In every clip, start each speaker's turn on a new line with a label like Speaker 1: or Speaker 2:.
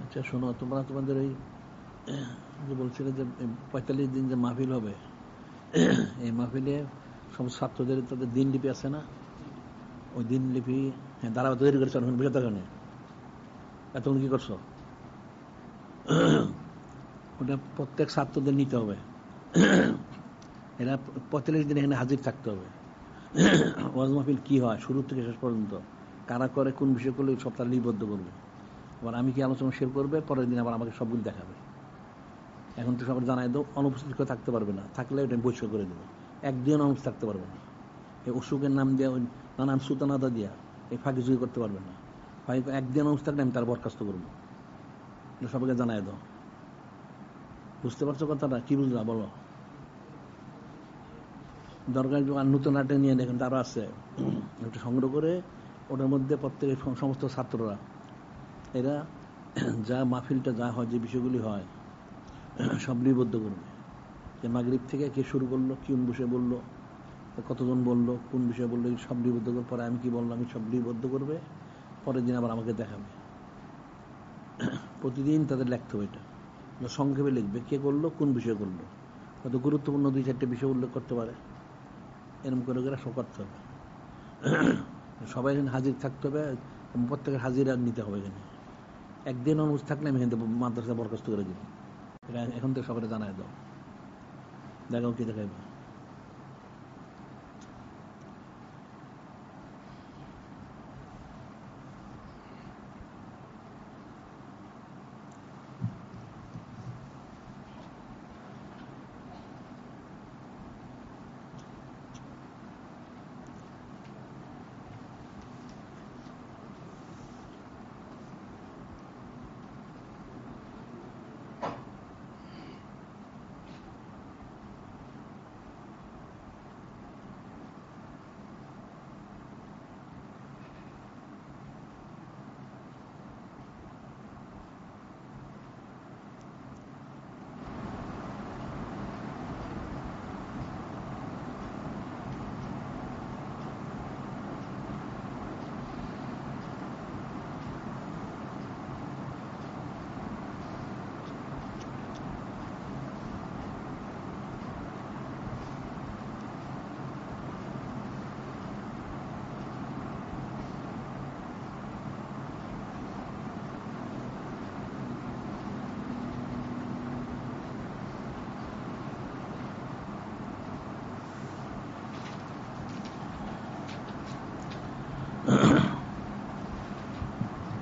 Speaker 1: আচ্ছা শোনো, তোমরা তোমাদের ওই যে বলছিলে যে 45 দিন যে মাহফিল হবে, এই মাহফিলে সব ছাত্রদের তাদের দিনলিপি আছে না? ওই দিনলিপি দাঁড়াও তৈরি করেছো বিষয় কারণে এতক্ষণ কি করছো? ওটা প্রত্যেক ছাত্রদের নিতে হবে। এরা 45 দিন এখানে হাজির থাকতে হবে। ওয়াজ মাহফিল কি হয় শুরু থেকে শেষ পর্যন্ত, কারা করে, কোন বিষয় করলে সব তারা লিপিবদ্ধ করবে। আবার আমি কি আলোচনা শেয়ার করবে, পরের দিন আবার আমাকে সবগুলো দেখাবে। এখন তো সবার জানাই দাও, অনুপস্থিত করে থাকতে পারবে না, থাকলে ওটা বৈঠক করে দেবে। একদিন অনুপস্থিত থাকতে পারবে না। এই অসুখের নাম দেওয়া, নানান সুতানাদা দিয়া এই ফাঁকি চুরি করতে পারবে না। একদিন অনুপস্থিত থাকলে আমি তার বরখাস্ত করবো, সবাইকে জানাই দাও। বুঝতে পারছো কথাটা? কি বুঝলা বলো? দরকার নতুন আটে নিয়ে দেখেন, তারা আছে ওটা সংগ্রহ করে, ওটার মধ্যে প্রত্যেকের সমস্ত ছাত্ররা এরা যা মাহফিলটা যা হয়, যে বিষয়গুলি হয় সব লিপিবদ্ধ করবে। যে মাগরিব থেকে কে শুরু করলো, কোন বিষয়ে বললো, কতজন বললো, কোন বিষয়ে বললো, সব লিপিবদ্ধ করবে। পরে আমি কি বললাম আমি সব লিপিবদ্ধ করবে, পরের দিন আবার আমাকে দেখাবে। প্রতিদিন তাদের লিখতে হবে, এটা সংক্ষেপে লিখবে কে করলো, কোন বিষয় করলো, কত গুরুত্বপূর্ণ 2-4টে বিষয় উল্লেখ করতে পারে, এরকম করে সব করতে হবে। সবাই এখানে হাজির থাকতে হবে, প্রত্যেকের হাজিরা নিতে হবে। এখানে একদিন অনুপস্থিত থাকলে আমি এখান থেকে মাদ্রাসা বরখাস্ত করে দিব। এটা এখন থেকে সবাই জানাই দাও, দেখাও কি দেখাইবে।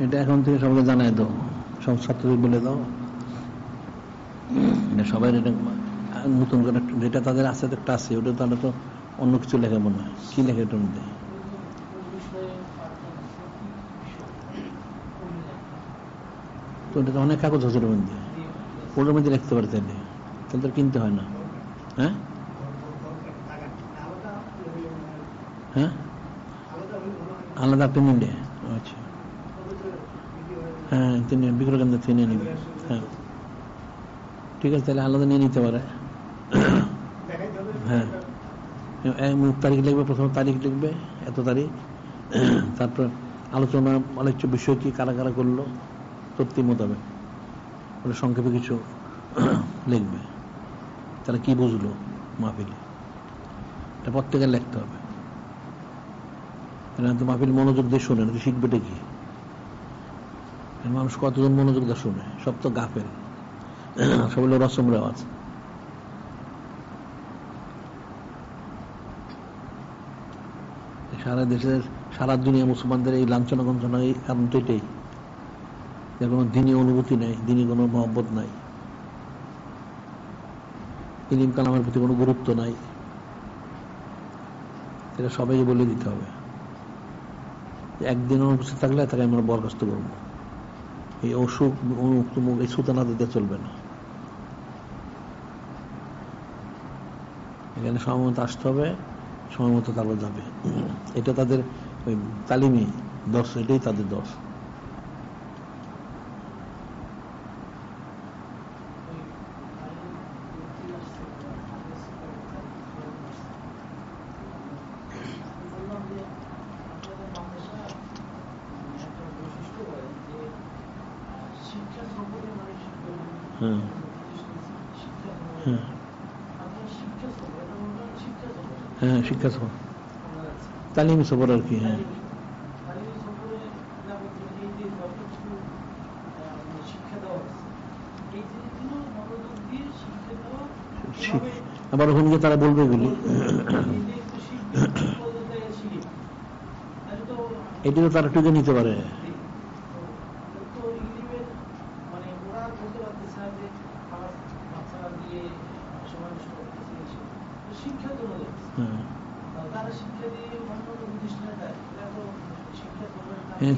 Speaker 1: এটা এখন থেকে সবাইকে জানাই দাও, সব ছাত্রদের বলে দাও। সবাই নতুন করে যেটা তাদের আছে একটা আছে, ওটা তাহলে তো অন্য কিছু লেখা মনে হয়। কি লেখে এটার মধ্যে? তো এটা তো অনেক কাগজ আছে ওর মধ্যে, ওটার মধ্যে লিখতে পারে, তাহলে তাহলে কিনতে হয় না। হ্যাঁ হ্যাঁ, আলাদা আপনি নিলে, আচ্ছা হ্যাঁ, তিনি বিক্রয় কেন্দ্র থেকে নিয়ে নেবে। হ্যাঁ ঠিক আছে, তাহলে আলাদা নিয়ে নিতে পারে। হ্যাঁ, তারিখ লিখবে, প্রথম তারিখ লিখবে এত তারিখ, তারপর আলোচনা আলোচ্য বিষয় কি, কারা কারা করলো তথ্য মোতাবেক ওটা সংক্ষেপে কিছু লিখবে। তারা কি বুঝলো মাহফিলে, এটা প্রত্যেকের লিখতে হবে। মাহফিল মনোযোগ দিয়ে শোনে না, শিখবেটা কি? মানুষ কতজন মনোযোগ দিয়ে শোনে? সব তো গাফেল, সব হলো রসম রেওয়াজ। সারা দেশের সারা দুনিয়া মুসলমানদের এই লাঞ্ছনা গঞ্চনা এই কারণ তো এটাই, যে কোনো দিনই অনুভূতি নেই, দিনই কোনো মহব্বত নাই, ইলম কালামের প্রতি কোনো গুরুত্ব নাই। এটা সবাইকে বলে দিতে হবে, একদিন অনুপস্থিত থাকলে তাকে আমরা বরখাস্ত করবো। এই অসুখ এই সুতানা দিতে চলবে না। এখানে সময় মতো আসতে হবে, সময় মতো তারপর যাবে। এটা তাদের ওই তালিমি দর্শ, এটাই তাদের দর্শ। হ্যাঁ হ্যাঁ হ্যাঁ, শিক্ষা সফর, তালিমি সফর আর কি। হ্যাঁ, আবার ওখানে গিয়ে তারা বলবে এগুলি, এটি তো তারা টুকে নিতে পারে।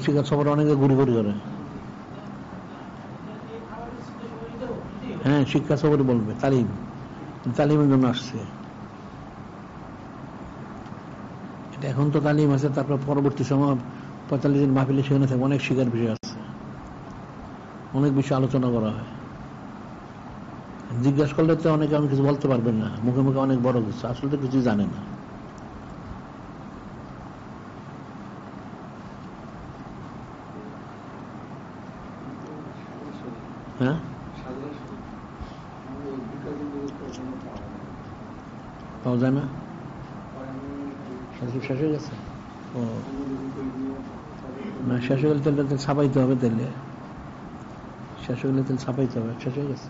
Speaker 1: শিক্ষা সফর অনেকে ঘুরি ঘুরি করে। হ্যাঁ, শিক্ষা সফরই বলবে, তালিম, তালিমের জন্য আসছে। এটা এখন তো তালিম আছে, তারপর পরবর্তী সময় 45 দিন মাহফিলে সেখানে থাকে অনেক শিখার বিষয় আছে, অনেক বিষয় আলোচনা করা হয়। জিজ্ঞাসা করলে তো অনেকে অনেক কিছু বলতে পারবেন না, মুখে মুখে অনেক বড় কিছু, আসলে তো কিছুই জানে না। হ্যাঁ, পাওয়া যায় না, শেষ হয়ে গেছে। ও না, শেষ হয়ে গেলে তেলটা ছাপাইতে হবে, তেলে শেষ হয়ে গেলে তেল ছাপাইতে হবে, শেষ হয়ে গেছে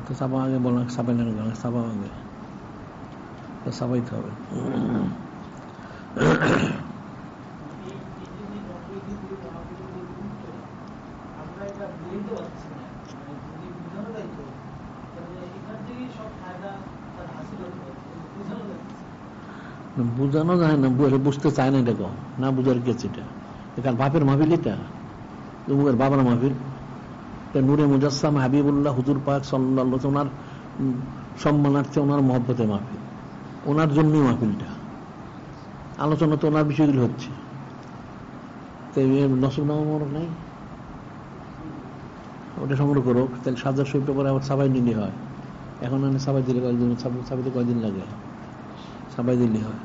Speaker 1: তো ছাপা আগে বললাম, ছাপাই না, ছাপা আগে তো ছাপাইতে হবে। বুঝানো যায় না, বুঝতে চায় না, এটা কম না বুঝার গেছে। এটা বাপের মাহফিল, এটা বাবার মাহফিল। নূরে মুজাসসাম হাবিবুল্লাহ হুজুর পাক সাল্লাল্লাহু, ওনার সম্মানার্থে, ওনার মহব্বতে মাহফিল, ওনার জন্যই মাহফিলটা, আলোচনা তো ওনার বিষয়গুলি হচ্ছে। নসব নামক নাই, ওটা সংগ্রহ করুক, তাহলে সাজার শরীফটা পরে আবার সাবাই নিলে হয়। এখন সাবাই দিলে কয়েকদিন, সাবাইতে কয়েকদিন লাগে, সাবাই দিলে হয়।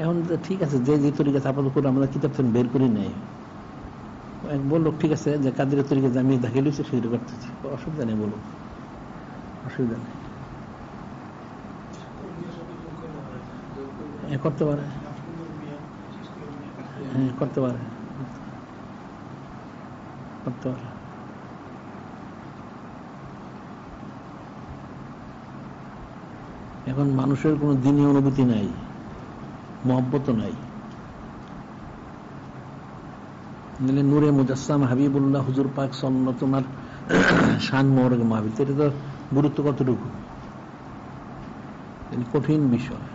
Speaker 1: এখন ঠিক আছে, যে যে তরিকা আপাতত করে আমরা কিতাব থেকে বের করি নাই, বললো ঠিক আছে যে কাদের তরিকা আমি দেখে লিখছি সেটা করতেছি, অসুবিধা নেই, বলুক, অসুবিধা নেই, করতে পারে, হ্যাঁ করতে পারে, করতে পারে। এখন মানুষের কোনো দিনই অনুভূতি নাই, মহব্বত নাই। নূরে মুজাসসাম হাবিবুল্লাহ হুজুর পাক সাল্লাল্লাহু, তোমার শান মোবারক মাহফিল, এটা তো গুরুত্ব কতটুকু, কঠিন বিষয়।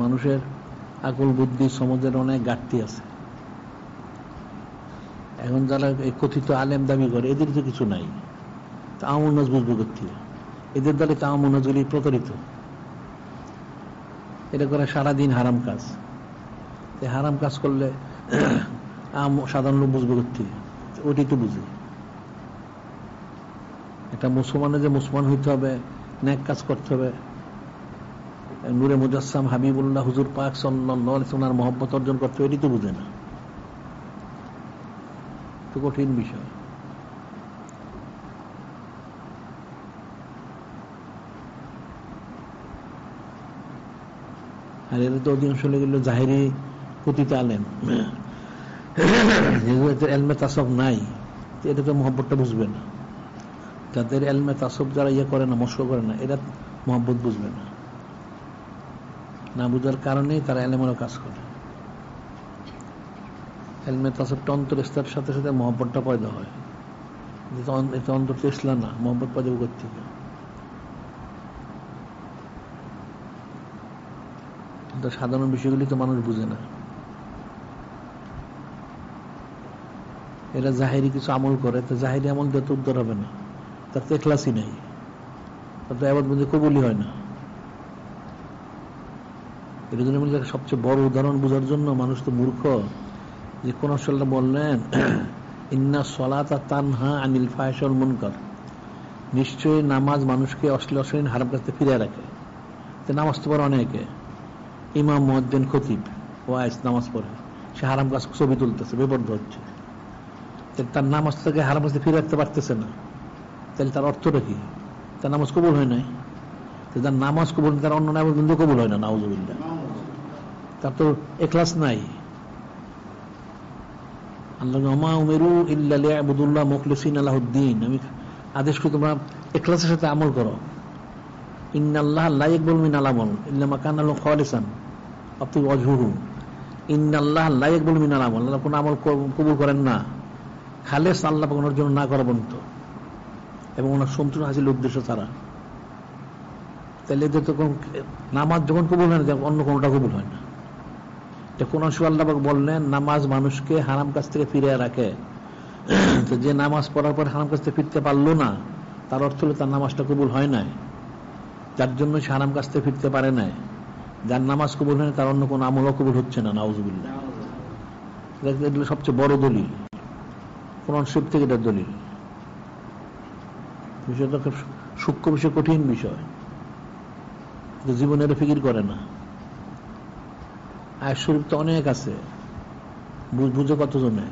Speaker 1: মানুষের আকল বুদ্ধি সমাজের অনেক ঘাটতি আছে। এখন যারা এই কথিত আলেম দাবি করে, এদের তো কিছু নাই, আওয়ামুন নাস বুঝবো কোথায়? এদের দ্বারা তো আওয়ামুন নাসগুলি প্রতারিত, এটা করে সারাদিন হারাম কাজ। হারাম কাজ করলে সাধারণ লোক বুঝবে কোথায়? ওইটাই তো বুঝে। একটা মুসলমানের যে মুসলমান হইতে হবে, নেক কাজ করতে হবে, নূরে মুজাসসাম হাবিবুল্লাহ হুজুর পাক সাল্লাল্লাহু আলাইহি ওয়াসাল্লামের মহব্বত অর্জন করতে হবে, এটাই তো বুঝে না, তো কঠিন বিষয়। আর এদের তো অধিকাংশ লেগে জাহেরি কথিত আলেম, যেহেতু এলমে তাসব নাই, এটা তো মহব্বতটা বুঝবে না। যাদের এলমে তাসব যারা ইয়ে করে না, মশক করে না, এরা মহব্বত বুঝবে না, না বুঝার কারণেই তারা এলেমেরও কাজ করে। এলমে তাসবটা অন্তরস্থার সাথে সাথে মহব্বতটা পয়দা হয়, এটা অন্তর তো ইসলাম না, মহব্বত পয়দা করতে। সাধারণ বিষয়গুলি তো মানুষ বুঝে না। এরা জাহেরি কিছু আমল করে, তো জাহেরি আমল দিয়ে তো উদ্ধার হবে না, তার তো ইখলাসই নাই, তো ইবাদত বন্দেগী কবুলই হয় না। এর জন্য সবচেয়ে বড় উদাহরণ বোঝার জন্য মানুষ তো মূর্খ, যে কোন সাল্লাল্লাহু বললেন ইন্না সলাতা তানহা আনিল ফাহশা ওয়াল মুনকার, নিশ্চয়ই নামাজ মানুষকে অশ্লীল অশালীন হারাম কাজ থেকে ফিরিয়ে রাখে। তো নামাজ তো পড়ে অনেকে, ইমাম, মুয়াজ্জিন, খতিব ওয়াইজ নামাজ পড়ে, সে হারাম কাজ ছবি তুলতেছে, বিপর্দ হচ্ছে, তার নামাজ থেকে হারাম কাজ ফিরে রাখতে পারতেছে না, তাহলে তার অর্থটা কি? তার নামাজ কবুল হয় নাই। তার নামাজ কবুল, তার অন্য নামাজ কিন্তু কবুল হয় না, নাউযুবিল্লাহ। তার তো ইখলাস নাই। আল্লাহ ওমা উমিরু ইল্লা লিয়াবুদুল্লাহ মুখলিসিনা লাহুদ্দিন, আমি আদেশ করি তোমরা ইখলাসের সাথে আমল করো। ইন্নাল্লাহ লা ইয়াকবালু মিনাল আমাল ইল্লা মা কানা লাহু খালিসান ফাতি ওয়াজহুহু। ইন্নাল্লাহ লা ইয়াকবালু মিনাল আমাল, আল্লাহ কোন আমল কবুল করেন না খালেস আল্লাহ পাকের জন্য না করা পর্যন্ত, এবং ওনার সন্তুষ্ট হাসিল উদ্দেশ্য ছাড়া। তাহলে এদের তো নামাজ যখন কবুল হয় না, অন্য কোনটা কবুল হয় না। কোন আল্লাহ পাক বললেন নামাজ মানুষকে হারাম কাজ থেকে ফিরিয়ে রাখে। তো যে নামাজ পড়ার পর হারাম কাজ থেকে ফিরতে পারলো না, তার অর্থ হলো তার নামাজটা কবুল হয় নাই, যার জন্য সে হারাম কাজ থেকে ফিরতে পারে নাই। যার নামাজ কবুল হয় না, তার অন্য কোনো আমলও কবুল হচ্ছে না, নাউযুবিল্লাহ। এগুলো সবচেয়ে বড় দলিল, কোরআন শরীফ থেকে এটার দলিল। বিষয়টা খুব সূক্ষ্ম বিষয়, কঠিন বিষয়, জীবনের ফিকির করে না। আয়াত শরীফ তো অনেক আছে, বুঝে কতজনে,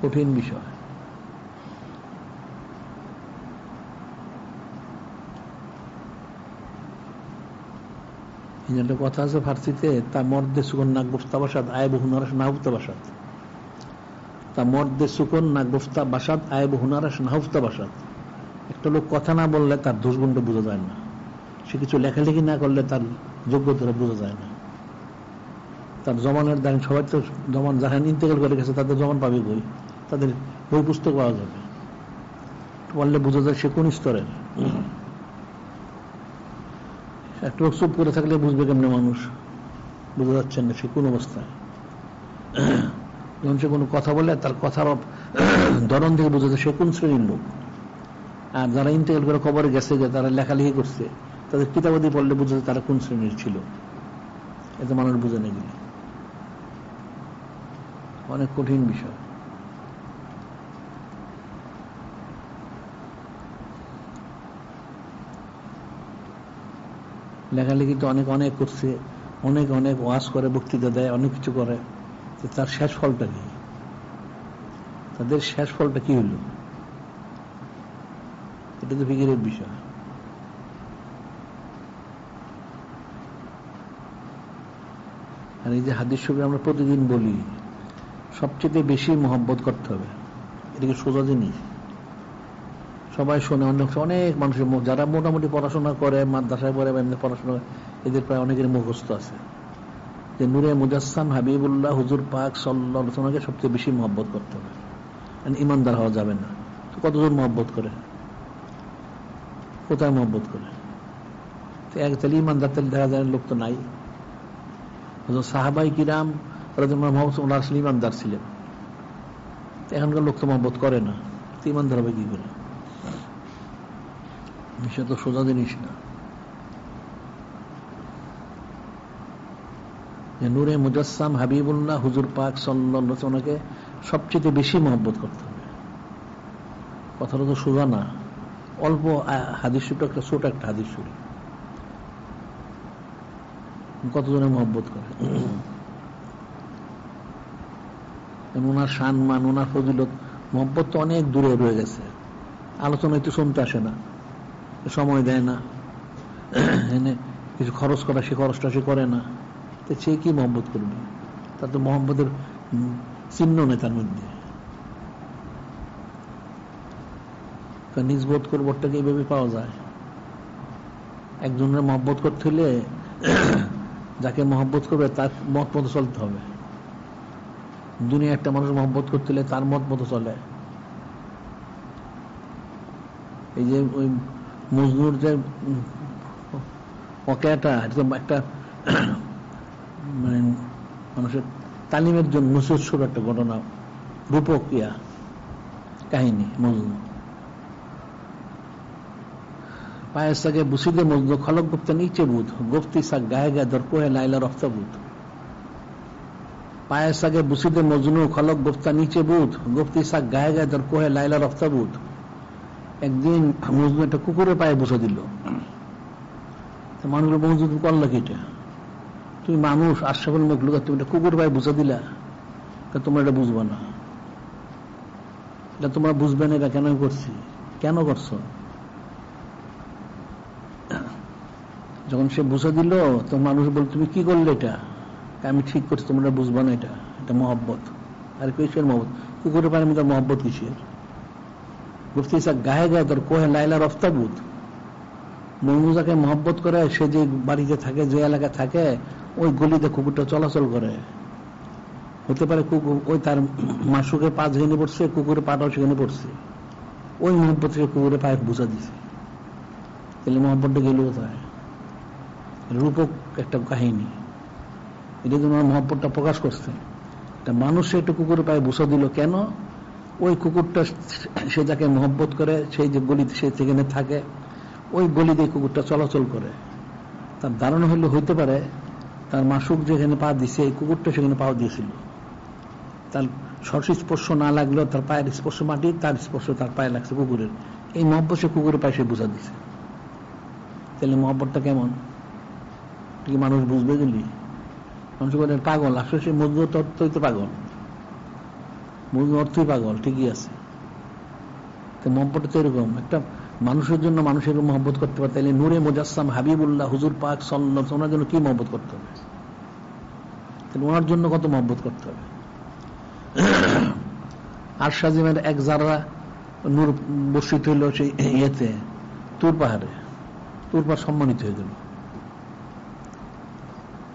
Speaker 1: কঠিন বিষয়। একটা কথা আছে ফার্সিতে, তা মর্দে সুকন নাক গুফতা বাসাদ আয় বহুনারাস নাহুফতা বাসাদ। তা মর্দে সুকন নাক গুফতা বাসাদ আয় বহুনারাস নাহুফতা বাসাদ। একটা লোক কথা না বললে তার দোষগুণটা বোঝা যায় না, সে কিছু লেখালেখি না করলে তার যোগ্যতা বোঝা যায় না। তার জমানের দাঁড়িয়ে সবাই তো জমান যারা ইন্তেকাল করে গেছে তাদের জমান পাবে বই, তাদের বই পুস্তক পাওয়া যাবে, বললে বোঝা যায় সে কোন স্তরের। একটা লোক চুপ করে থাকলে বুঝবে কেমনে মানুষ, বোঝা যাচ্ছে না সে কোন অবস্থায়। যখন সে কোনো কথা বলে তার কথার ধরন থেকে বোঝা যায় সে কোন শ্রেণীর লোক। আর যারা ইন্তেকাল করে কবরে গেছে, তারা লেখালেখি করছে, তাদের কিতাবাদি পড়লে বোঝা যায় তারা কোন শ্রেণীর ছিল। এতে মানুষ বুঝে না গেলে অনেক কঠিন বিষয়। লেখালেখি তো অনেক অনেক করছে, অনেক অনেক ওয়াজ করে, বক্তৃতা দেয়, অনেক কিছু করে, তার শেষ ফলটা কি? তাদের শেষ ফলটা কি হইল? এটা তো ফিকিরের বিষয়। আর এই যে হাদিস শরীফ আমরা প্রতিদিন বলি, সবচেয়ে বেশি মহব্বত করতে হবে, এটা কি সোজা জিনিস? সবাই শোনে, অনেক মানুষের মুখ, যারা মোটামুটি পড়াশোনা করে, মাদ্রাসায় পড়ে বা এমনি পড়াশোনা, এদের প্রায় অনেকের মুখস্থ আছে যে নূরে মুজাসসাম হাবিবুল্লাহ হুজুর পাক সাল্লাল্লাহু আলাইহি ওয়াসাল্লামকে সবচেয়ে বেশি মহব্বত করতে হবে, ইমানদার হওয়া যাবে না। তো কতজন মহব্বত করে, কোথায় মহব্বত করে? তাহলে ইমানদার, তাহলে দেখা যায় লোক তো নাই। সাহাবাই কিরাম ওনারা আসলে ইমানদার ছিলেন, এখনকার লোক তো মহব্বত করে না, তো ইমানদার হবে কি করে? বিষয় তো সোজা জিনিস না। নূরে মুজাসসাম হাবিবুল্লাহ হুজুর পাক সাল্লাল্লাহু আলাইহি ওয়াসাল্লামকে সবচেয়ে বেশি মহব্বত করতে হবে, কথাটা তো সোজা না। অল্প হাদিস শরীফ, একটা ছোট একটা হাদিস শরীফ, কতজনের মহব্বত করে? ওনার সম্মান, ওনার ফজিলত, মহব্বত তো অনেক দূরে রয়ে গেছে, আলোচনায় তো শুনতে আসে না, সময় দেয় না, এনে কিছু খরচ করা, সে খরচটা সে করে না, তো সে কি মহব্বত করবে? তার তো মহব্বতের চিহ্ন নেই তার মধ্যে। নিজবোধ করবোটাকে এইভাবে পাওয়া যায়। একজনের মহব্বত করতে হলে যাকে মহব্বত করবে তার মত মতো চলতে হবে। দুনিয়া একটা মানুষ মহব্বত করতে হলে তার মত মতো চলে। এই যে ওই মজনুর যে ওকেটা, একটা মানে মানুষের তালিমের জন্য নসিহত একটা ঘটনা, রূপক কাহিনী। মজনু পায়ের সাগে বুসিদে মজনু খলক গুপ্তা নিচে বুধ গুপ্তি সাগ গায়ে গায়ে দর কোহে লাইলা রফতা বুধ। পায়ের সাগে বুসিদে মজনু খলক গুপ্তা নিচে বুধ গুপ্তি সাগ গায়ে গায়ে দর কোহে লাইলা রফতা বুধ। একদিন মজনু একটা কুকুরের পায়ে বুঝে দিল। মানুষগুলো মজনু করলো কি এটা? তুমি মানুষ আশরাফুল মখলুক, তুমি একটা কুকুর পায়ে বুঝে দিলা, তোমরা এটা বুঝবো না, এটা তোমরা বুঝবে না, এটা কেন করছি, কেন করছো? যখন সে বুঝে দিল তো মানুষ বল তুমি কি করলে এটা? আমি ঠিক করছি, তোমরা বুঝবো না, এটা এটা মহব্বত। আর কিসের মহব্বত? কুকুরের পায়ে তার মহব্বত কিসের? গুফতি সাহ গায়ে গায়ে তোর কোহে লাইলা রফতা বুধ। মৌনুজাকে মহব্বত করে, সে যে বাড়িতে থাকে, যে এলাকায় থাকে, ওই গলিতে কুকুরটা চলাচল করে। হতে পারে কুকুর ওই তার মাসুকের পা যেখানে পড়ছে, কুকুরের পাটাও সেখানে পড়ছে, ওই মহব্বত থেকে কুকুরের পায়ে বুঝা দিছে। তাহলে মহব্বতটা গেল কোথায়? রূপক একটা কাহিনী, এটা জন্য মহব্বতটা প্রকাশ করছে। মানুষ একটা কুকুরের পায়ে বুঝা দিল কেন? ওই কুকুরটা সে যাকে মহব্বত করে, সেই যে গলিতে সে সেখানে থাকে, ওই গলিতে কুকুরটা চলাচল করে। তার ধারণা হইলে হইতে পারে তার মাসুক যেখানে পা দিছে, এই কুকুরটা সেখানে পাও দিয়েছিল। তার স্পর্শ না লাগলেও তার পায়ের স্পর্শ মাটি, তার স্পর্শ তার পায়ে লাগছে কুকুরের। এই মহব্বত সে কুকুরের পায়ে সে বুঝা দিছে। তাহলে মহব্বতটা কেমন? কি মানুষ বুঝবে? গেলি মানুষ বলে পাগল, আসলে সে মজবুত অর্থই তো পাগল, মজবুত অর্থই পাগল, ঠিকই আছে। মহব্বতটা তো এরকম একটা মানুষের জন্য মানুষের মহব্বত করতে পারে, তাহলে নূরে মুজাসসাম হাবিবুল্লাহ হুজুর পাক সাল্লাল্লাহু আলাইহি ওয়াসাল্লাম ওনার জন্য কি মহব্বত করতে হবে? তাহলে ওনার জন্য কত মহব্বত করতে হবে? আর শাজিমের এক জাররা নূর বর্ষিত হইল সেই ইয়েতে, তুর পাহাড়ে। তুর পাহাড় সম্মানিত হয়ে গেল,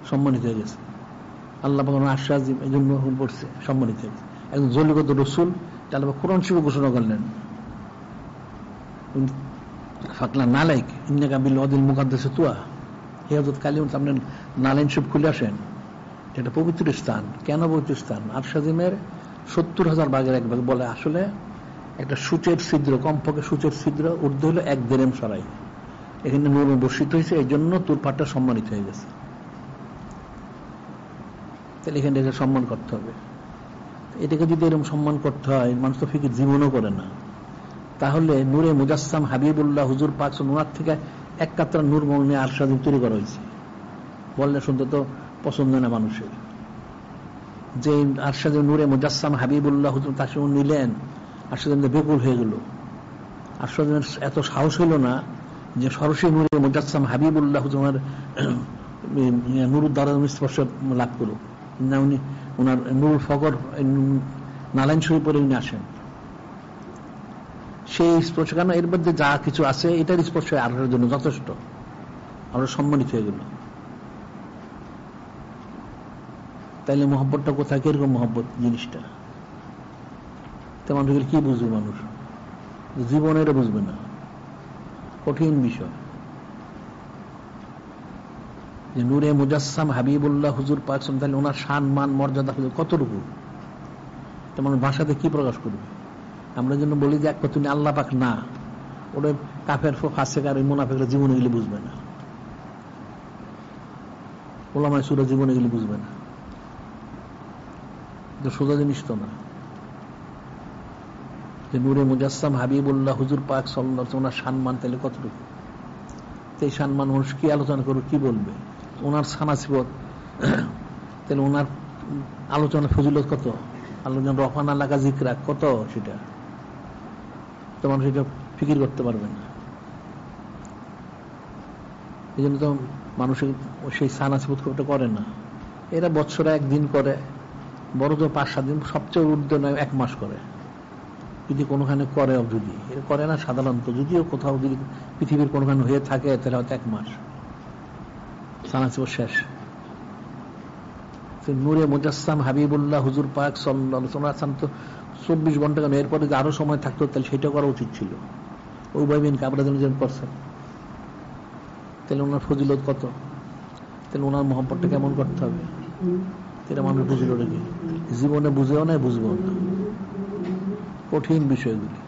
Speaker 1: সম্মানিত হয়ে গেছে। আল্লাহ পাক আশরাজিম এই জন্য পড়ছে, সম্মানিত হয়ে গেছে। একজন জলিগত রসুল আল্লাহ কোরআন শরীফে ঘোষণা করলেন, ফাকলা নালাইক ইন্নাকা বিল ওয়াদিল মুকাদ্দাস তুয়া। হে হযরত কালিম, আপনি নালাইন শরীফ খুলে আসেন, এটা পবিত্র স্থান। কেন পবিত্র স্থান? আরশাজিমের 70,000 ভাগের এক ভাগ বলে আসলে একটা সূচের ছিদ্র, কমপক্ষে সূচের ছিদ্র ঊর্ধ্ব হলো 1 দেরেম সরাই, এখানে নূর বর্ষিত হয়েছে, এই জন্য তুর পাটটা সম্মানিত হয়ে গেছে। তাহলে এখানে এটা সম্মান করতে হবে। এটাকে যদি এরকম সম্মান করতে হয়, মানুষ তো ফিকির জীবনও করে না। তাহলে নূরে মুজাসসাম হাবিবুল্লাহ হুজুর পাক ওনার থেকে এক কাতরা নূর মৌনে আরশাজিম তৈরি করা হয়েছে। বললে শুনতে তো পছন্দ না মানুষের। যে আরশাজিম নূরে মুজাসসাম হাবিবুল্লাহ হুজুর তাকে নিলেন, আরশাজিম বেকুল হয়ে গেল। আরশাজিমের এত সাহস হইল না যে সরাসরি নূরে মুজাসসাম হাবিবুল্লাহ হুজুর নুরুদ দ্বারা স্পর্শ লাভ করুক না, উনি ওনার নুরুল ফকর নালাইন শরীফ পরে উনি আসেন। সেই স্পর্শ, কেন এর মধ্যে যা কিছু আছে এটার স্পর্শ আল্লাহর জন্য যথেষ্ট, আমরা সম্মানিত হয়ে গেল। তাইলে মহব্বতটা কোথায়? কিরকম মহব্বত জিনিসটা? তেমন কি বুঝবে মানুষ? জীবনের বুঝবে না, কঠিন বিষয়। যে নূরে মুজাসসাম হাবিবুল্লাহ হুজুর পাক, তাহলে ওনার শান মান মর্যাদা কতটুকু, তেমন ভাষাতে কি প্রকাশ করবে? আমরা যেন বলি যে এক তুমি আল্লাহ পাক না, ওটা কাফের ফাসেকার মুনাফিকরা জীবনে গেলে বুঝবে না, ওলামায়ে সূরা জীবনে গেলে বুঝবে না, সোজা জিনিস তো না। যে নূরে মুজাসসাম হাবিবুল্লাহ হুজুর পাক সাল্লাল্লাহু আলাইহি ওয়াসাল্লাম ওনার সম্মান তাহলে কতটুকু? এই সম্মান মানুষ কি আলোচনা করবে, কি বলবে? ওনার সানাসিবত, তাহলে ওনার আলোচনা ফজিলত কত, আলোচনা রফানা লাগা জিকরা কত, সেটা তো মানুষ এটা ফিকির করতে পারবে না। এই জন্য তো মানুষের সেই সানাসিবত খুবটা করে না। এরা বৎসরে একদিন করে, বড় তো 5-7 দিন, সবচেয়ে ঊর্ধ্ব নয় 1 মাস করে, যদি কোনোখানে করে। যদি এটা করে না সাধারণত, যদিও কোথাও যদি পৃথিবীর কোনোখানে হয়ে থাকে তাহলে হয়তো 1 মাস সানাসিবত শেষ। নূরে মুজাসসাম হাবিবুল্লাহ হুজুর পাক সাল্লাল্লাহু আলাইহি ওয়াসাল্লাম তো 24 ঘন্টা, কেন এরপরে যে আরো সময় থাকতো তাহলে সেটা করা উচিত ছিল। উভয় বিন কাবরা যেন করছেন, তাহলে ওনার ফজিলত কত, তাহলে ওনার মহব্বতটা কেমন করতে হবে? এটা মানুষ বুঝলো নাকি? জীবনে বুঝেও না, বুঝবো না, কঠিন বিষয়গুলি।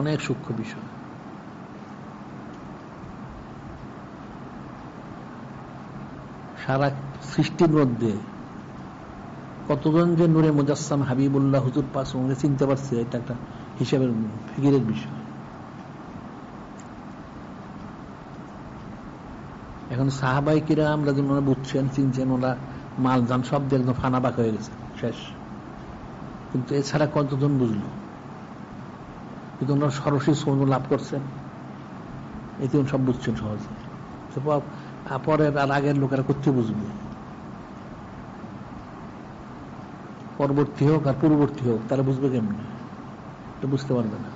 Speaker 1: অনেক সূক্ষ্ম বিষয়। সারা সৃষ্টির মধ্যে কতজন যে নূরে মুজাসসাম হাবিবুল্লাহ হুজুর পাক সঙ্গে চিনতে পারছে, এটা একটা হিসাবের ফিকিরের বিষয়। এখন সাহাবাই কিরাম রাদিয়াল্লাহু বুঝছেন, চিনছেন, ওরা মালজান সব দিয়ে একদম ফানাবাক হয়ে গেছে, শেষ। কিন্তু এছাড়া কতজন বুঝলো? কিন্তু ওনারা সরাসরি সৌন্য লাভ করছেন, এতে সব বুঝছেন সহজে। পরের আর আগের লোকেরা কোথায় বুঝবে? পরবর্তী হোক আর পূর্ববর্তী হোক, তারা বুঝবে কেমনে? তো বুঝতে পারবে না।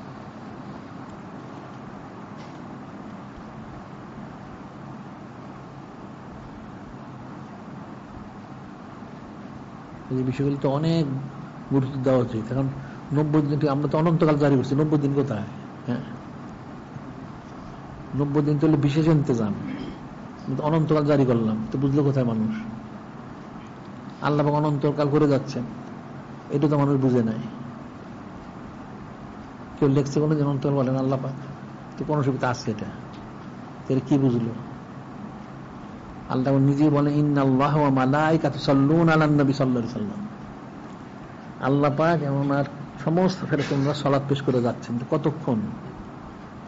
Speaker 1: এই বিষয়গুলি তো অনেক গুরুত্ব দেওয়া উচিত। এখন 90 দিন, আমরা তো অনন্তকাল জারি করছি, 90 দিন কোথায়? হ্যাঁ, 90 দিন তো হলে বিশেষ ইন্তজাম, অনন্তকাল জারি করলাম, তো বুঝলো কোথায় মানুষ? আল্লাহ অনন্তকাল করে যাচ্ছেন, এটা তো মানুষ বুঝে নাই। কেউ লেখছে কোনো যেন অন্তকাল বলেন আল্লাহ পাক, তো কোন সুবিধা আছে? এটা কি বুঝলো? আল্লাহ নিজেই বলেন ইন্নাল্লাহা ওয়া মালাইকাতুহু ইউসাল্লুনা আলান নবী সাল্লাল্লাহু আলাইহি ওয়াসাল্লাম। আল্লাহ পাক এবং আর সমস্ত ফেরেশতারা সালাত পেশ করে যাচ্ছেন। তো কতক্ষণ?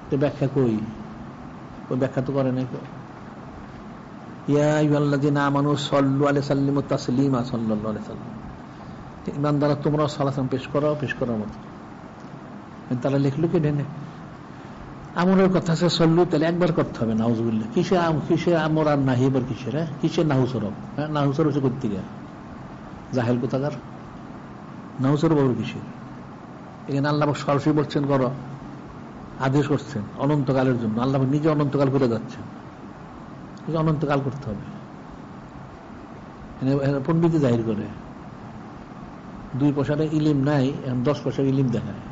Speaker 1: তো ব্যাখ্যা কই? ওই ব্যাখ্যা তো করে নাই। ইয়া আইয়ুহাল্লাযীনা আমানু সাল্লু আলাইহি ওয়া সাল্লিমু তাসলিমা সাল্লাল্লাহু আলাইহি ওয়াসাল্লাম। ইমানদাররা তোমরা সালাত পেশ করার মতো। তারা লিখলো কি ঢেনে আমরের কথা আছে, সল্লু, তাহলে একবার করতে হবে। নাউজুবিল্লাহ, কিসে আমর আর নাহি, এবার কিসের? হ্যাঁ, কিসের নাহুসরব? হ্যাঁ, নাহুসরব হচ্ছে করতে গিয়ে জাহেল কোথাকার। নাহুসরব আবার কিসের? এখানে আল্লাহ সরাসরি বলছেন করো, আদেশ করছেন অনন্তকালের জন্য। আল্লাহ নিজে অনন্তকাল করে যাচ্ছেন, অনন্তকাল করতে হবে। পণ্ডিতে জাহির করে 2 পয়সার ইলিম নাই, এখন 10 পয়সার ইলিম দেখায়।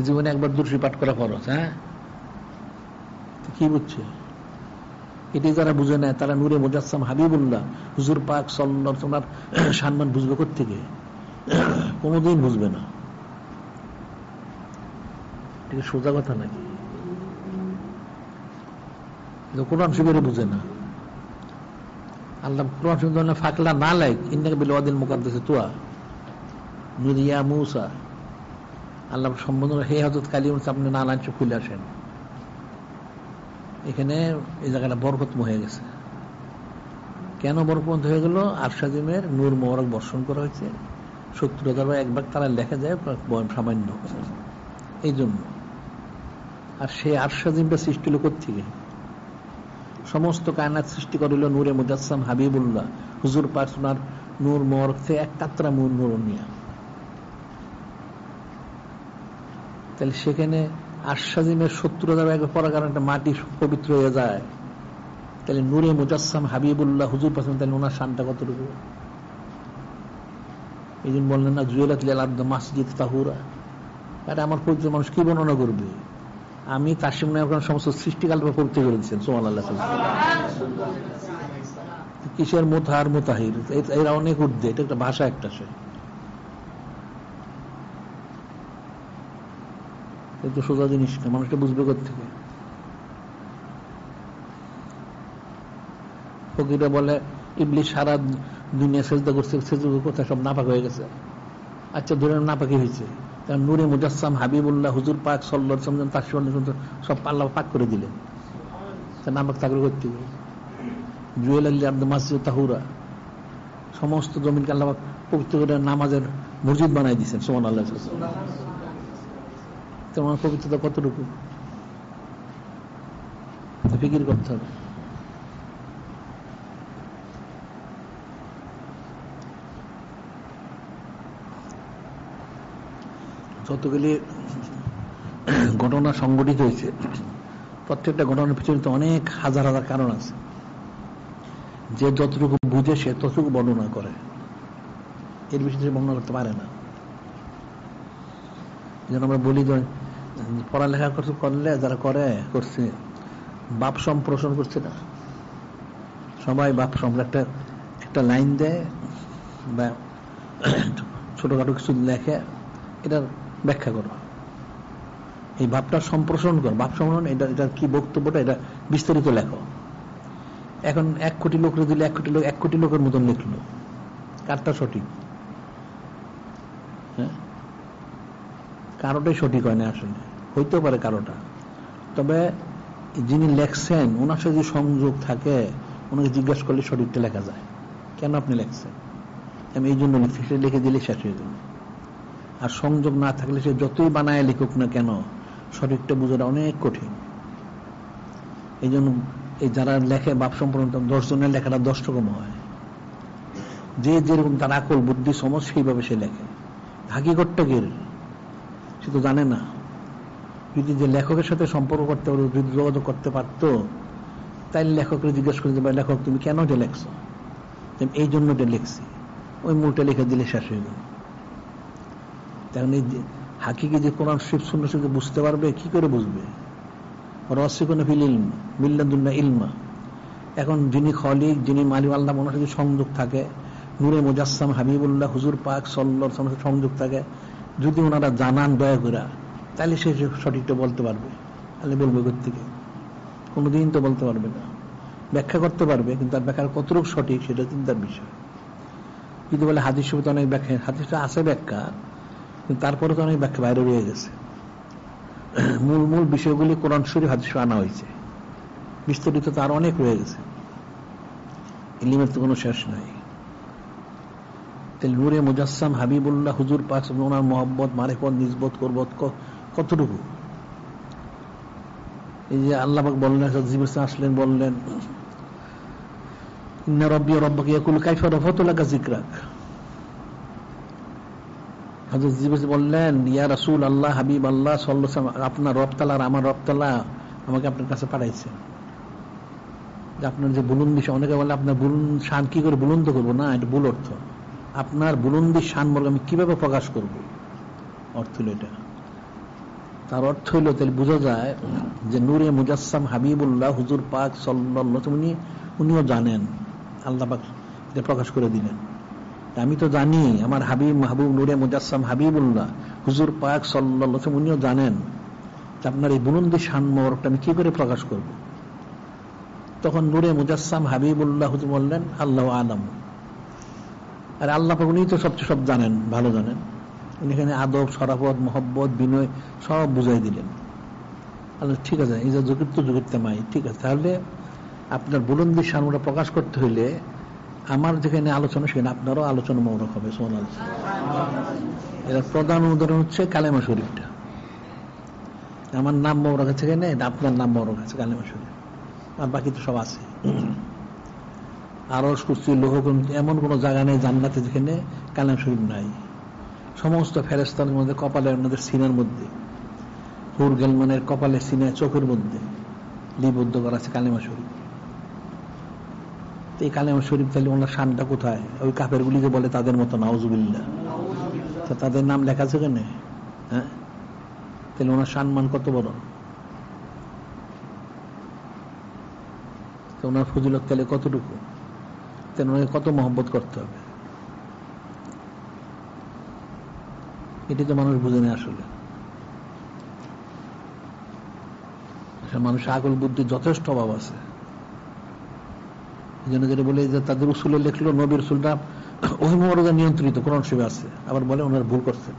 Speaker 1: জীবনে একবার দুরূদ পাঠ করা ফরজ। হ্যাঁ, কি বুঝছে? এটি যারা বুঝে নেয়, তারা নূরে মুজাসসাম হাবিবুল্লাহ হুজুর পাক সাল্লাল্লাহু আলাইহি ওয়াসাল্লাম সম্মান বুঝবে কোত্থেকে? কোনোদিন বুঝবে না। এটা সোজা কথা নাকি? কোরআন শরীফে বুঝে না। আল্লাহ কোরআন শরীফে ফাকলা না লাইক ইন্নাকা বিল ওয়াদিল মুকাদ্দাস তুয়া নুরিয়া মূসা। আল্লাহ সম্বোধন, হে হযরত কালিম, আপনি না লাঞ্চ খুলে আসেন। এখানে এই জায়গাটা বরকতময় হয়ে গেছে। কেন বরকত হয়ে গেল? আরশাদিমের নূর মোবারক বর্ষণ করা হয়েছে। 70,000 বা 1 ভাগ তারা লেখা যায় সামান্য, এই জন্য। আর সেই আরশাদিমটা সৃষ্টি হলো কোত্থেকে? সমস্ত কায়নাত সৃষ্টি করিল নূরে মুজাসসাম হাবিবুল্লাহ হুজুর পাক সোনার নূর মোবারক থেকে এক কাতরা নূর নিয়া। তাহলে সেখানে আরশাদিমের 70,000 একবার পড়ার কারণে একটা মাটি পবিত্র হয়ে যায়। তাহলে নূরে মুজাসসাম হাবিবুল্লাহ হুজুর পাক, তাহলে ওনার শানটা কতটুকু? এই জন্য বললেন না জুয়েলাত লিল আরদ মাসজিদ তাহুরা। আরে আমার পরিচিত মানুষ কি বর্ণনা করবে? আমি কাশিম নায়ক সমস্ত সৃষ্টিকাল পবিত্র করে দিচ্ছেন। সুবহানাল্লাহ। কিসের মুতাহার মুতাহির, এরা অনেক ঊর্ধ্বে। এটা একটা ভাষা, একটা সে তো সোজা জিনিস না, মানুষটা বুঝবে কোত্থেকে? ফকিরা বলে ইবলিস সারা দুনিয়া সেজদা করছে, সেজদা কোথায়? সব নাপাক হয়ে গেছে। আচ্ছা, ধরে নাপাকি হয়েছে, কারণ নূরে মুজাসসাম হাবিবুল্লাহ হুজুর পাক সাল্লাল্লাহু আলাইহি ওয়াসাল্লাম তার সব আল্লাহ পাক করে দিলেন। তা নাপাক থাকলে করতে গেলে জুয়েল আলী আব্দ মাসজিদ তাহুরা, সমস্ত জমিনকে আল্লাহ পবিত্র করে নামাজের মসজিদ বানাই দিচ্ছেন। সুবহানাল্লাহ। তোমার পবিত্রতা কতটুকু ফিকির করতে হবে। যতগুলি ঘটনা সংঘটিত হয়েছে, প্রত্যেকটা ঘটনার পিছনে তো অনেক হাজার হাজার কারণ আছে। যে যতটুকু বুঝে সে ততটুকু বর্ণনা করে, এর বেশি সে বর্ণনা করতে পারে না। যেন আমরা বলি যে পড়ালেখা করলে যারা করছে বাপ সম্প্রসারণ করছে না, সবাই বাপ সম্পর্কে একটা লাইন দেয় বা ছোটখাটো কিছু লেখে, এটার ব্যাখ্যা করো, এই ভাবটা সম্প্রসারণ করো, ভাব সম্প্রসারণ, এটা কি বক্তব্যটা এটা বিস্তারিত লেখো। এখন 1 কোটি লোক দিলে 1 কোটি লোকের মতন লিখলো, কারটা সঠিক? হ্যাঁ, কারোটাই সঠিক হয় না আসলে, হইতেও পারে কারোটা, তবে যিনি লেখছেন ওনার সাথে যদি সংযোগ থাকে ওনাকে জিজ্ঞাসা করলে সঠিকটা লেখা যায়। কেন আপনি লেখছেন? আমি এই জন্য লিখছি, সেটা লিখে দিলে শেষ হয়ে যাবে। আর সংযোগ না থাকলে সে যতই বানায় লিখুক না কেন সঠিকটা বোঝাটা অনেক কঠিন। এই জন্য এই যারা লেখে বাপ সম্পূর্ণ 10 জনের লেখাটা 10 রকম হয়, যে যেরকম তার আকল বুদ্ধি সমজ সেইভাবে সে লেখে। হাকিকতটা কি সে তো জানে না। যদি যে লেখকের সাথে সম্পর্ক করতে পারতো, যদি যোগাযোগ করতে পারতো, তাই লেখকের জিজ্ঞেস করে দেবে, লেখক তুমি কেন এটা লেখছো? এই জন্য এটা লিখছি, ওই মূলটা লিখে দিলে শেষ হয়ে গেল। তখন এই হাকিকে যে কোরআন শরীফ সুন্নাহ শরীফ বুঝতে পারবে, কি করে বুঝবে? রাসিখুনা ফিল ইলম মিল্লাদুন্না ইলমা। এখন যিনি খলিক, যিনি মালিক আল্লাহ, ওনার সাথে সংযোগ থাকে, নূরে মুজাসসাম হাবিবুল্লাহ হুজুর পাক সাল্লাল্লাহু আলাইহি ওয়াসাল্লাম সংযোগ থাকে, যদি ওনারা জানান দয়া করে, তাহলে সে সঠিকটা বলতে পারবে। তাহলে বলবে কোত্থেকে? কোনোদিন তো বলতে পারবে না। ব্যাখ্যা করতে পারবে, কিন্তু তার ব্যাখ্যার কতটুকু সঠিক সেটা চিন্তার বিষয়। যদি বলে হাদিস শরীফে অনেক ব্যাখ্যা, হাদিসটা আছে ব্যাখ্যা, কিন্তু তারপরে তো অনেক ব্যাখ্যা বাইরে রয়ে গেছে। মূল মূল বিষয়গুলি কোরআন শরীফ হাদিস আনা হয়েছে, বিস্তারিত তার অনেক রয়ে গেছে। ইলমের তো কোনো শেষ নাই। তাহলে নূরে মুজাসসাম হাবিবুল্লাহ হুজুর পাক ওনার মহব্বত মারিফত নিসবত করবত কতটুকু? এই যে আল্লাহ পাক বললেন, জিবরিল আসলেন, বললেন ইন্না রাব্বি ওয়া রাব্বুকা ইয়াকুলু কাইফা রাফাতু লাকা যিকরাক। হযরত জিবরিল বললেন, ইয়া রাসূল আল্লাহ, হাবিব আল্লাহ সাল্লাল্লাহু আলাইহি ওয়াসাল্লাম, আপনার রব তাআলা আর আমার রব তাআলা আমাকে আপনার কাছে পাঠাইছেন। যে আপনার যে বুলন্দি, অনেকে বলে আপনার বুলন্দ শান কি করে বুলন্দ করবো, না, এটা ভুল অর্থ। আপনার বুলন্দি শান বর্গ আমি কিভাবে প্রকাশ করব, অর্থ হলো এটা। তার অর্থ হইল, তাহলে বোঝা যায় যে নূরে মুজাসসাম হাবিবুল্লাহ হুজুর পাক সাল্লাল্লাহু আলাইহি ওয়াসাল্লাম উনিও জানেন, আল্লাহ পাক এটা প্রকাশ করে দিলেন। আমি তো জানি আমার হাবিব মাহবুব নূরে মুজাসসাম হাবিবুল্লাহ হুজুর পাক সাল্লাল্লাহু আলাইহি ওয়াসাল্লাম উনিও জানেন যে আপনার এই বুলন্দি শান মোবারকটা আমি কি করে প্রকাশ করব। তখন নূরে মুজাসসাম হাবিবুল্লাহ হুজুর বললেন, আল্লাহু আলাম। আর আল্লাহ পাক উনি তো সবচেয়ে সব জানেন, ভালো জানেন। এখানে আদব, শরাফত, মহব্বত, বিনয় সব বুঝাই দিলেন। আল্লাহ ঠিক আছে, এই যে যুগিত যুগিতে মাই, ঠিক আছে, তাহলে আপনার বুলন্দি শানটা প্রকাশ করতে হইলে আমার যেখানে আলোচনা সেখানে আপনারও আলোচনা মোবারক হবে। সুবহানাল্লাহ। এর প্রধান উদাহরণ হচ্ছে কালেমা শরীফটা। আমার নাম মোবারক আছে এখানে, আপনার নাম মোবারক আছে কালেমা শরীফ, আর বাকি তো সব আছে। আরশ, কুরসি, লৌহ কলম, এমন কোন জায়গা নেই জান্নাতে যেখানে কালেমা শরীফ নাই। সমস্ত ফেরেশতাদের মধ্যে, কপালের মধ্যে, সিনার মধ্যে, হুর গেলমানের কপালের সিনায়, চোখের মধ্যে লিপিবদ্ধ করা আছে কালেমা শরীফ। এই কালেমা শরীফ তাহলে ওনার শানটা কোথায়? ওই কাফেরগুলি যে বলে তাদের মতো, নাউজুবিল্লাহ, তাদের নাম লেখা আছে কেন? হ্যাঁ, তাহলে ওনার সম্মান কত বড়, ওনার ফজিলত তাহলে কতটুকু, তাহলে ওনাকে কত মহব্বত করতে হবে। এটি তো মানুষ বুঝে না আসলে। মানুষের আকল বুদ্ধির যথেষ্ট অভাব আছে। এই জন্য যেটা বলে যে তাদের উসুলে লেখলো নবীর রসুলরা ওহী মুবারকা নিয়ন্ত্রিত, কোরআন শরীফে আছে, আবার বলে ওনারা ভুল করছে।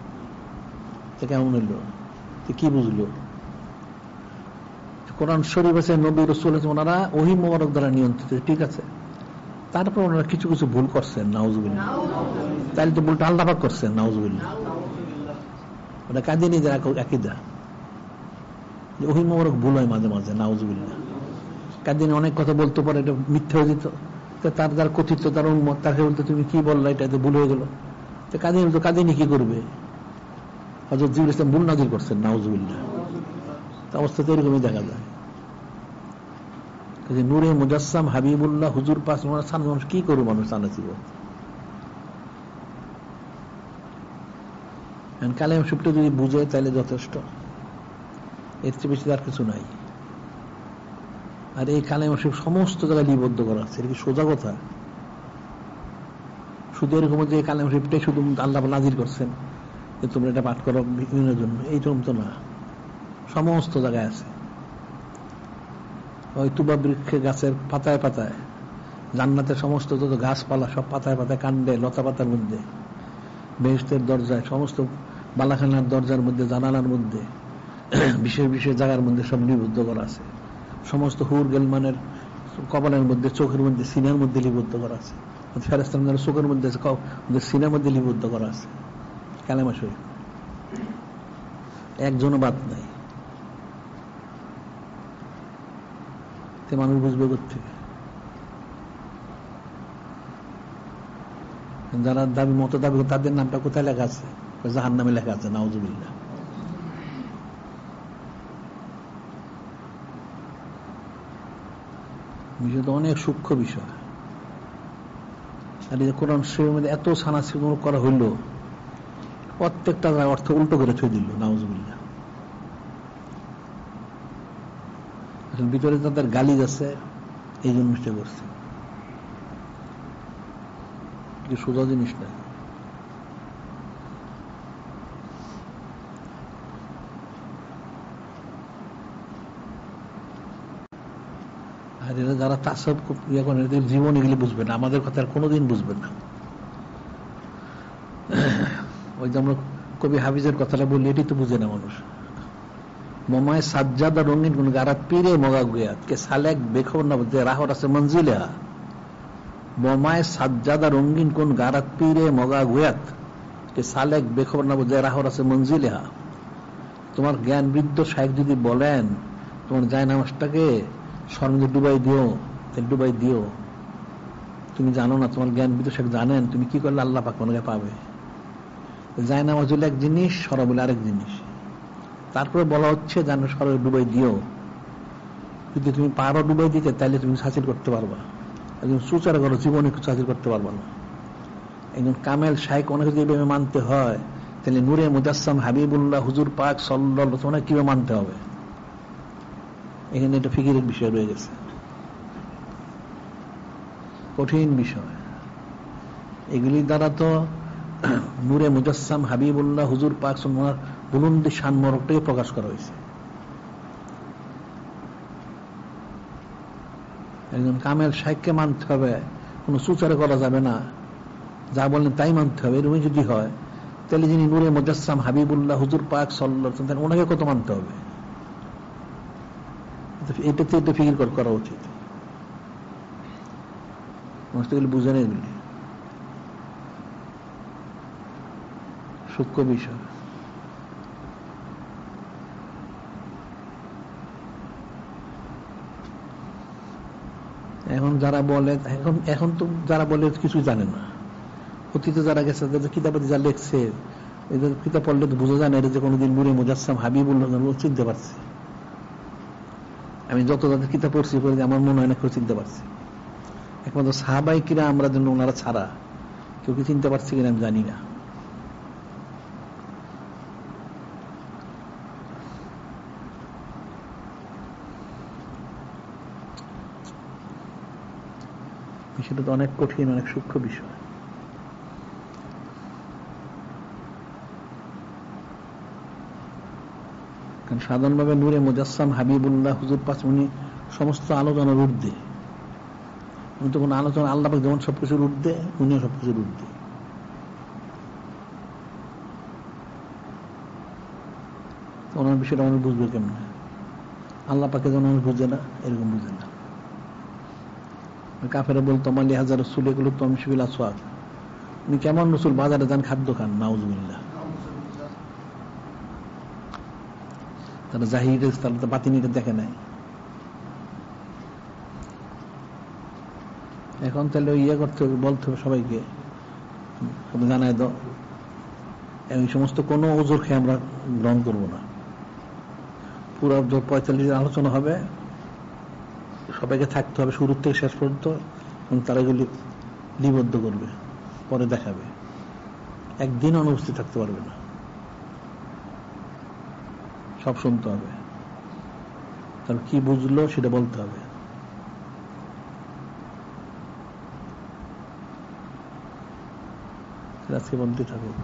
Speaker 1: কেমন হইল? কি বুঝলো? কোরআন শরীফ আছে, নবী রসুল আছে, ওনারা ওহী মুবারক দ্বারা নিয়ন্ত্রিত, ঠিক আছে, তারপর ওনারা কিছু কিছু ভুল করছেন, নাউজুবিল্লাহ। তাইলে তো ভুলটা আল্লাহ পাক করছেন, নাউজুবিল্লাহ। ওটা কাদিনীদের আকীদা যে ওহী মুবারক ভুল হয় মাঝে মাঝে, নাউজুবিল্লাহ। কাদিনী অনেক কথা বলতে পারে, এটা মিথ্যা হয়ে যেত, তার যার কথিত, তার উম্মত তাকে বলতে তুমি কি বললা, এটা তো ভুল হয়ে গেল। কাদিনী কি করবে? হযরত জিবরিল ইসলাম ভুল নাযিল করছেন, নাউজুবিল্লাহ। অবস্থা তো এরকমই দেখা যায়। নূরে মুজাসসাম হাবিবুল্লাহ হুজুর পাক মানুষ কি করবে, মানুষ জানা ছিল। কালেমা শরীফটা যদি বুঝে তাহলে যথেষ্ট, এর চেয়ে বেশি আর কিছু নাই। আর এই কালেমা শরীফ সমস্ত জায়গায় লিপিবদ্ধ করা আছে, এটা কি সোজা কথা? শুধু এরকম যে কালেমা শরীফটাই শুধু আল্লাহ নাযিল করছেন, যে তোমরা এটা পাঠ করো বিভিন্ন জন্য, এইরকম তো না, সমস্ত জায়গায় আছে। ওই তুবা বৃক্ষে গাছের পাতায় পাতায়, জান্নাতের সমস্ত যত গাছপালা সব পাতায় পাতায়, কাণ্ডে, লতা পাতার মধ্যে, বেহেশতের দরজায়, সমস্ত বালাখানার দরজার মধ্যে, জানালার মধ্যে, বিশেষ বিশেষ জায়গার মধ্যে সব লিপিবদ্ধ করা আছে। সমস্ত হুর গেলমানের কপালের মধ্যে, চোখের মধ্যে, সিনার মধ্যে লিপিবদ্ধ করা আছে। ফেরেশতাদের চোখের মধ্যে, সিনার মধ্যে লিপিবদ্ধ করা আছে কালেমা শরীফ, একজনও বাদ নাই। মানুষ বুঝবে কোত্থেকে? যারা দাবি মত দাবি, তাদের নামটা কোথায় লেখা আছে? জাহান্নামে লেখা আছে, নাউজুবিল্লাহ। বিষয়টা অনেক সূক্ষ্ম বিষয়। আর এই কোরআন শরীফের মধ্যে এত সানাসির করা হইল, প্রত্যেকটা অর্থ উল্টো করে থই দিল, নাউজুবিল্লাহ। আসলে ভিতরে তাদের গালিজ আছে, এই জন্য সে করছে, সোজা জিনিস না। আর এরা যারা তাসব ইয়ে করেন, এদের জীবন এগুলি বুঝবে না, আমাদের কথা আর কোনোদিন বুঝবে না। ওই যে আমরা কবি হাফিজের কথাটা বললি, এটি তো বুঝে না মানুষ। মমায় সাজ্জাদা রঙিন কোন গারাত পীরে মগা গুয়াত কে সালেক বেখবর না বলতে রাহর আছে মঞ্জিলা। মমায় সাজ্জাদা রঙিন কোন গারাত পীরে মগা গুয়াত কে সালেক বেখবর না বলতে রাহর আছে মঞ্জিলা। তোমার জ্ঞান বৃদ্ধ শায়েখ যদি বলেন তোমার জায় নামাজটাকে স্বর্ণে ডুবাই দিও, তেল ডুবাই দিও, তুমি জানো না, তোমার জ্ঞান বৃদ্ধ শায়েখ জানেন তুমি কি করলে আল্লাহ পাক মনে পাবে। জায় নামাজ হলে এক জিনিস, সরা বলে আরেক জিনিস। তারপরে বলা হচ্ছে যেন সরে ডুবাই দিও। যদি তুমি পারো ডুবাই দিতে, তাহলে তুমি হাসিল করতে পারবা। একজন সুচার করো, জীবনে কিছু হাসিল করতে পারবা না। একজন কামেল শাইখ অনেক যদি এভাবে মানতে হয়, তাহলে নূরে মুজাসসাম হাবিবুল্লাহ হুজুর পাক সাল্লাল্লাহু আলাইহি ওয়াসাল্লাম কিভাবে মানতে হবে? এখানে একটা ফিকিরের বিষয় রয়ে গেছে, কঠিন বিষয়। এগুলি দ্বারা তো নূরে মুজাসসাম হাবিবুল্লাহ হুজুর পাক সাল্লাল্লাহু বুলন্দি শানমরকটাকে প্রকাশ করা হয়েছে। একজন কামেল শাইখকে মানতে হবে, কোনো সুচারে করা যাবে না, যা বললেন তাই মানতে হবে। এরকম যদি হয়, তাহলে যিনি নূরে মুজাসসাম হাবিবুল্লাহ হুজুর পাক সাল্লাল্লাহু আলাইহি ওয়াসাল্লাম, ওনাকে কত মানতে হবে? এটাতে এটা ফিকির করা উচিত। মানুষগুলি বুঝে নেই, এগুলি সূক্ষ্ম বিষয়। এখন যারা বলে, এখন তো যারা বলে কিছু জানে না। অতীতে যারা গেছে, কিতাবে যা লেখছে, এদের কিতাব পড়লে তো বোঝা যায় না এটা যে কোনোদিন নূরে মুজাসসাম হাবিবুল্লাহ চিনতে পারছি। আমি যত যাদের কিতাব পড়ছি আমার মনে হয় না কেউ চিনতে পারছি। একমাত্র সাহাবাই কিনা আমরা জন্য, ওনারা ছাড়া কেউ কি চিনতে পারছি কিনা আমি জানি না। বিষয়টা তো অনেক কঠিন, অনেক সূক্ষ্ম বিষয়। কারণ সাধারণভাবে নূরে মুজাসসাম হাবিবুল্লাহ হুজুর পাক উনি সমস্ত আলোচনার ঊর্ধ্বে। উনি তো কোনো আলোচনা, আল্লাহ পাক যেমন সবকিছুর ঊর্ধ্বে, উনিও সবকিছুর ঊর্ধ্বে। ওনার বিষয়টা মানুষ বুঝবে কেমন? আল্লাহ পাকে যেমন মানুষ বুঝে না, এরকম বুঝে না। কাফেরা বলতো মালি হাজার রসুল এগুলো তো আমি শিবিল আসওয়াদ, উনি কেমন রসুল, বাজারে যান খাদ্য খান, নাউজুবিল্লাহ। তারা জাহির, তারা তো বাতিনিটা দেখে নাই। এখন তাহলে ইয়ে করতে হবে, বলতে হবে সবাইকে, জানাই দাও এই সমস্ত কোনো ওজোর খেয়ে আমরা গ্রহণ করবো না। পুরো 45 আলোচনা হবে, সবাইকে থাকতে হবে শুরু থেকে শেষ পর্যন্ত, এবং তারা এগুলি লিপিবদ্ধ করবে, পরে দেখাবে। একদিন অনুপস্থিত থাকতে পারবে না, সব শুনতে হবে, তার কি বুঝলো সেটা বলতে হবে। আজকে বলতে থাকুক।